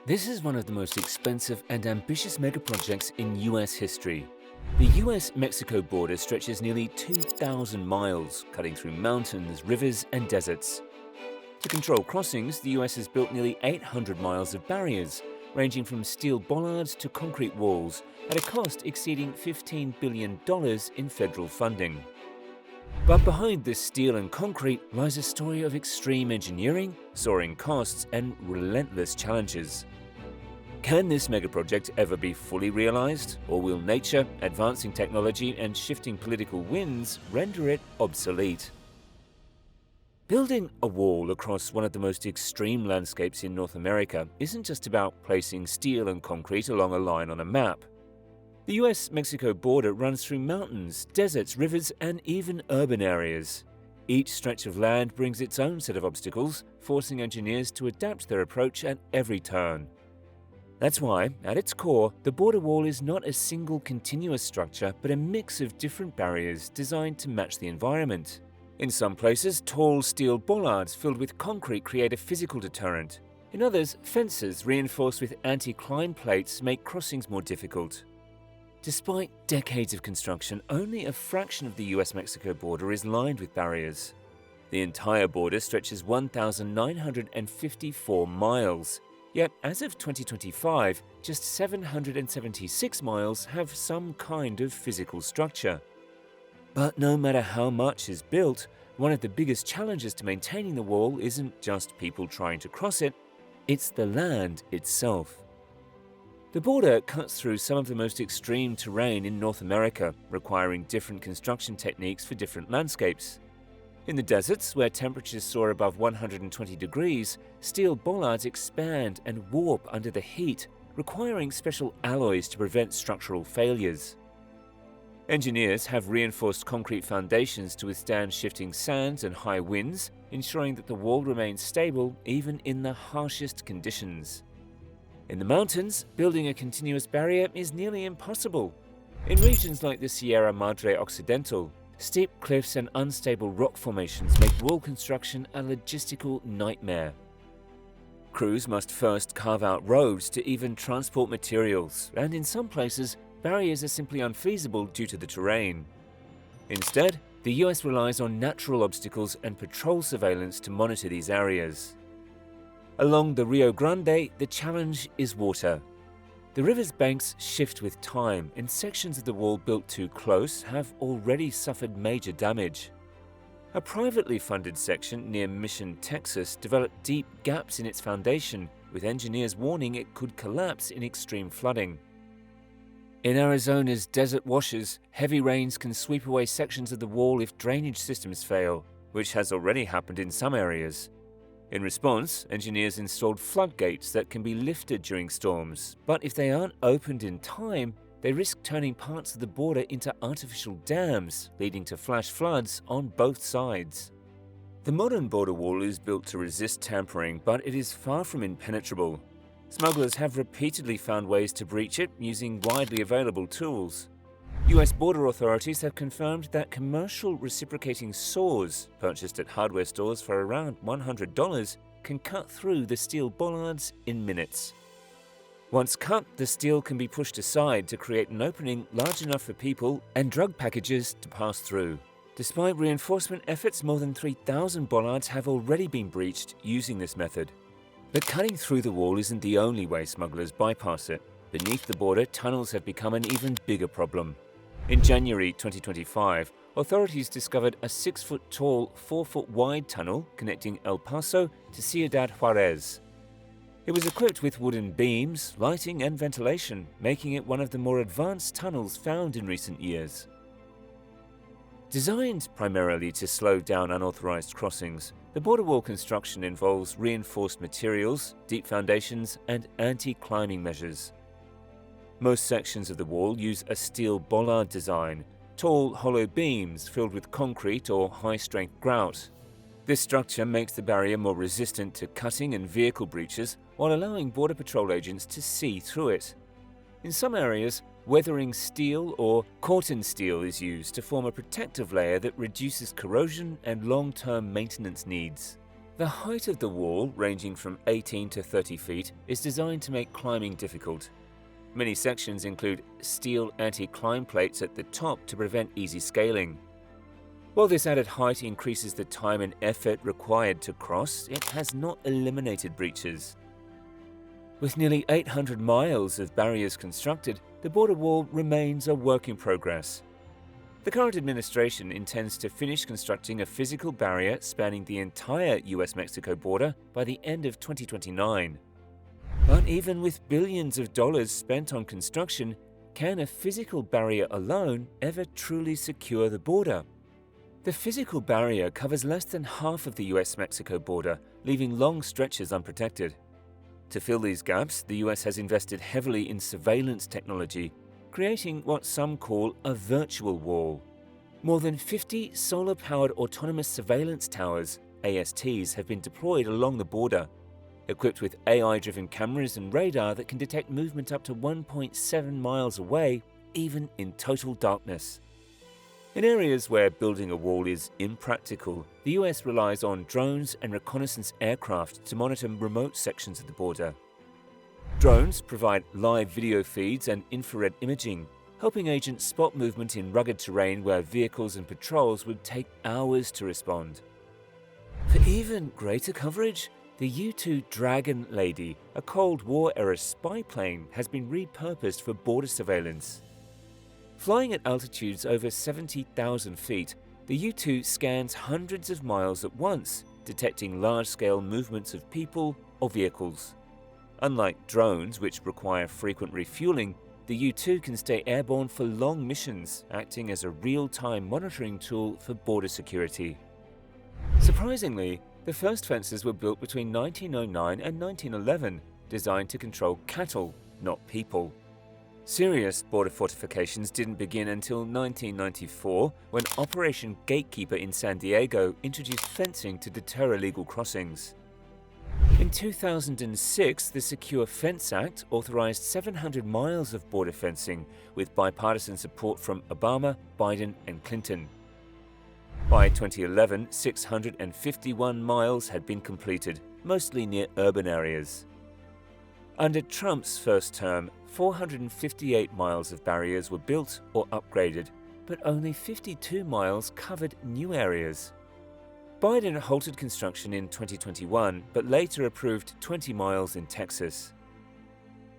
This is one of the most expensive and ambitious megaprojects in U.S. history. The U.S. Mexico border stretches nearly 2,000 miles, cutting through mountains, rivers, and deserts. To control crossings, the U.S. has built nearly 800 miles of barriers, ranging from steel bollards to concrete walls, at a cost exceeding $15 billion in federal funding. But behind this steel and concrete lies a story of extreme engineering, soaring costs, and relentless challenges. Can this megaproject ever be fully realized, or will nature, advancing technology, and shifting political winds render it obsolete? Building a wall across one of the most extreme landscapes in North America isn't just about placing steel and concrete along a line on a map. The U.S. Mexico border runs through mountains, deserts, rivers, and even urban areas. Each stretch of land brings its own set of obstacles, forcing engineers to adapt their approach at every turn. That's why, at its core, the border wall is not a single continuous structure, but a mix of different barriers designed to match the environment. In some places, tall steel bollards filled with concrete create a physical deterrent. In others, fences reinforced with anti-climb plates make crossings more difficult. Despite decades of construction, only a fraction of the U.S. Mexico border is lined with barriers. The entire border stretches 1,954 miles. Yet, as of 2025, just 776 miles have some kind of physical structure. But no matter how much is built, one of the biggest challenges to maintaining the wall isn't just people trying to cross it, it's the land itself. The border cuts through some of the most extreme terrain in North America, requiring different construction techniques for different landscapes. In the deserts, where temperatures soar above 120 degrees, steel bollards expand and warp under the heat, requiring special alloys to prevent structural failures. Engineers have reinforced concrete foundations to withstand shifting sands and high winds, ensuring that the wall remains stable even in the harshest conditions. In the mountains, building a continuous barrier is nearly impossible. In regions like the Sierra Madre Occidental, steep cliffs and unstable rock formations make wall construction a logistical nightmare. Crews must first carve out roads to even transport materials, and in some places, barriers are simply unfeasible due to the terrain. Instead, the US relies on natural obstacles and patrol surveillance to monitor these areas. Along the Rio Grande, the challenge is water. The river's banks shift with time, and sections of the wall built too close have already suffered major damage. A privately funded section near Mission, Texas, developed deep gaps in its foundation, with engineers warning it could collapse in extreme flooding. In Arizona's desert washes, heavy rains can sweep away sections of the wall if drainage systems fail, which has already happened in some areas. In response, engineers installed floodgates that can be lifted during storms, but if they aren't opened in time, they risk turning parts of the border into artificial dams, leading to flash floods on both sides. The modern border wall is built to resist tampering, but it is far from impenetrable. Smugglers have repeatedly found ways to breach it using widely available tools. U.S. border authorities have confirmed that commercial reciprocating saws, purchased at hardware stores for around $100, can cut through the steel bollards in minutes. Once cut, the steel can be pushed aside to create an opening large enough for people and drug packages to pass through. Despite reinforcement efforts, more than 3,000 bollards have already been breached using this method. But cutting through the wall isn't the only way smugglers bypass it. Beneath the border, tunnels have become an even bigger problem. In January 2025, authorities discovered a 6-foot-tall, 4-foot-wide tunnel connecting El Paso to Ciudad Juarez. It was equipped with wooden beams, lighting, and ventilation, making it one of the more advanced tunnels found in recent years. Designed primarily to slow down unauthorized crossings, the border wall construction involves reinforced materials, deep foundations, and anti-climbing measures. Most sections of the wall use a steel bollard design, tall, hollow beams filled with concrete or high-strength grout. This structure makes the barrier more resistant to cutting and vehicle breaches while allowing Border Patrol agents to see through it. In some areas, weathering steel or corten steel is used to form a protective layer that reduces corrosion and long-term maintenance needs. The height of the wall, ranging from 18 to 30 feet, is designed to make climbing difficult. Many sections include steel anti-climb plates at the top to prevent easy scaling. While this added height increases the time and effort required to cross, it has not eliminated breaches. With nearly 800 miles of barriers constructed, the border wall remains a work in progress. The current administration intends to finish constructing a physical barrier spanning the entire U.S. Mexico border by the end of 2029. But even with billions of dollars spent on construction, can a physical barrier alone ever truly secure the border? The physical barrier covers less than half of the U.S. Mexico border, leaving long stretches unprotected. To fill these gaps, the U.S. has invested heavily in surveillance technology, creating what some call a virtual wall. More than 50 solar-powered autonomous surveillance towers, ASTs, have been deployed along the border, equipped with AI-driven cameras and radar that can detect movement up to 1.7 miles away, even in total darkness. In areas where building a wall is impractical, the US relies on drones and reconnaissance aircraft to monitor remote sections of the border. Drones provide live video feeds and infrared imaging, helping agents spot movement in rugged terrain where vehicles and patrols would take hours to respond. For even greater coverage, the U.2 Dragon Lady, a Cold War-era spy plane, has been repurposed for border surveillance. Flying at altitudes over 70,000 feet, the U-2 scans hundreds of miles at once, detecting large-scale movements of people or vehicles. Unlike drones, which require frequent refueling, the U-2 can stay airborne for long missions, acting as a real-time monitoring tool for border security. Surprisingly, the first fences were built between 1909 and 1911, designed to control cattle, not people. Serious border fortifications didn't begin until 1994, when Operation Gatekeeper in San Diego introduced fencing to deter illegal crossings. In 2006, the Secure Fence Act authorized 700 miles of border fencing, with bipartisan support from Obama, Biden, and Clinton. By 2011, 651 miles had been completed, mostly near urban areas. Under Trump's first term, 458 miles of barriers were built or upgraded, but only 52 miles covered new areas. Biden halted construction in 2021, but later approved 20 miles in Texas.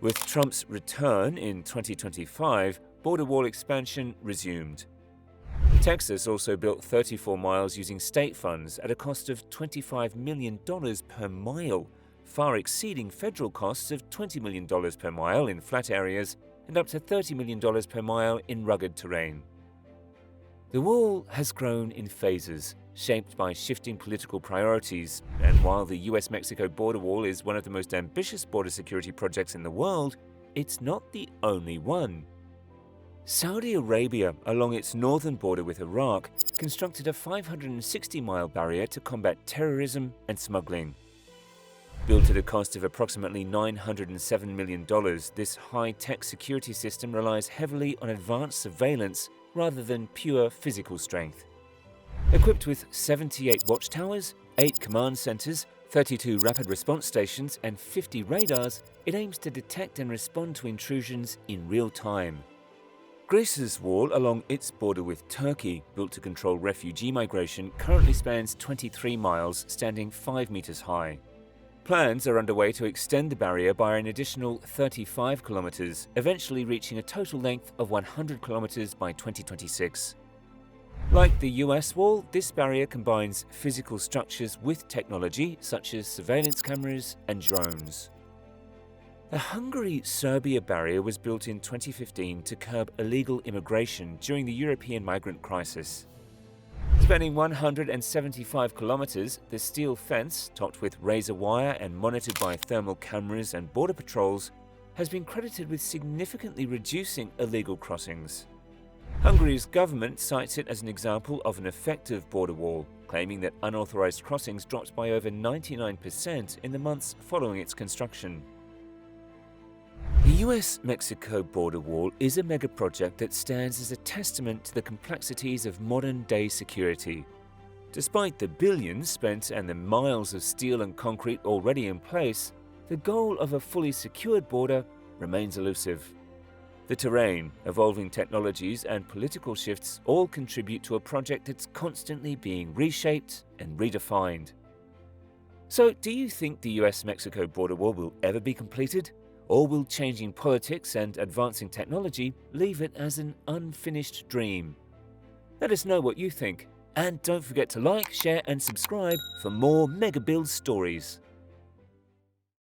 With Trump's return in 2025, border wall expansion resumed. Texas also built 34 miles using state funds at a cost of $25 million per mile, far exceeding federal costs of $20 million per mile in flat areas and up to $30 million per mile in rugged terrain. The wall has grown in phases, shaped by shifting political priorities, and while the U.S. Mexico border wall is one of the most ambitious border security projects in the world, it's not the only one. Saudi Arabia, along its northern border with Iraq, constructed a 560-mile barrier to combat terrorism and smuggling. Built at a cost of approximately $907 million, this high-tech security system relies heavily on advanced surveillance rather than pure physical strength. Equipped with 78 watchtowers, 8 command centers, 32 rapid response stations, and 50 radars, it aims to detect and respond to intrusions in real time. Greece's wall along its border with Turkey, built to control refugee migration, currently spans 23 miles, standing 5 meters high. Plans are underway to extend the barrier by an additional 35 kilometers, eventually reaching a total length of 100 kilometers by 2026. Like the US wall, this barrier combines physical structures with technology such as surveillance cameras and drones. The Hungary-Serbia barrier was built in 2015 to curb illegal immigration during the European migrant crisis. Spanning 175 kilometers, the steel fence, topped with razor wire and monitored by thermal cameras and border patrols, has been credited with significantly reducing illegal crossings. Hungary's government cites it as an example of an effective border wall, claiming that unauthorized crossings dropped by over 99% in the months following its construction. The U.S. Mexico border wall is a megaproject that stands as a testament to the complexities of modern-day security. Despite the billions spent and the miles of steel and concrete already in place, the goal of a fully secured border remains elusive. The terrain, evolving technologies, and political shifts all contribute to a project that's constantly being reshaped and redefined. So, do you think the US Mexico border wall will ever be completed? Or will changing politics and advancing technology leave it as an unfinished dream? Let us know what you think. And don't forget to like, share, and subscribe for more MegaBuilds stories.